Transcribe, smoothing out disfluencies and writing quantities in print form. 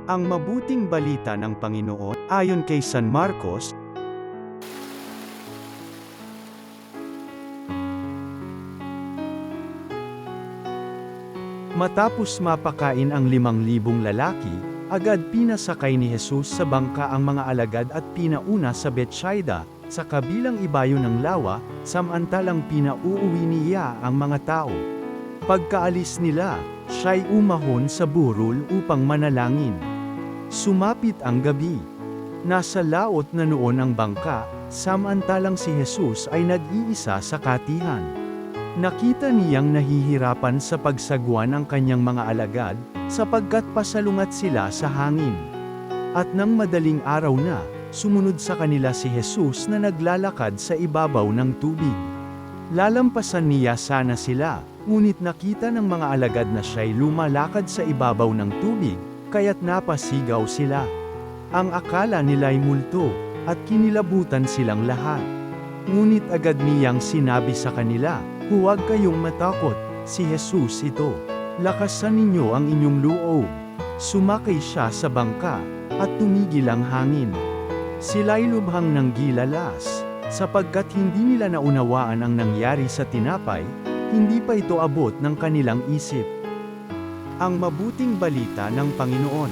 Ang mabuting balita ng Panginoon, ayon kay San Marcos. Matapos mapakain ang 5,000 lalaki, agad pinasakay ni Jesus sa bangka ang mga alagad at pinauna sa Betsaida, sa kabilang ibayo ng lawa, samantalang pinauuwi niya ang mga tao. Pagkaalis nila, siya'y umahon sa burol upang manalangin. Sumapit ang gabi. Nasa laot na noon ang bangka, samantalang si Jesus ay nag-iisa sa katihan. Nakita niyang nahihirapan sa pagsagwan ang kanyang mga alagad, sapagkat pasalungat sila sa hangin. At nang madaling araw na, sumunod sa kanila si Jesus na naglalakad sa ibabaw ng tubig. Lalampasan niya sana sila, ngunit nakita ng mga alagad na siya'y lumalakad sa ibabaw ng tubig, kaya't napasigaw sila. Ang akala nila'y multo, at kinilabutan silang lahat. Ngunit agad niyang sinabi sa kanila, "Huwag kayong matakot, si Jesus ito. Lakasan ninyo ang inyong loob." Sumakay siya sa bangka, at tumigil ang hangin. Sila'y lubhang nanggilalas, sapagkat hindi nila naunawaan ang nangyari sa tinapay, hindi pa ito abot ng kanilang isip. Ang mabuting balita ng Panginoon.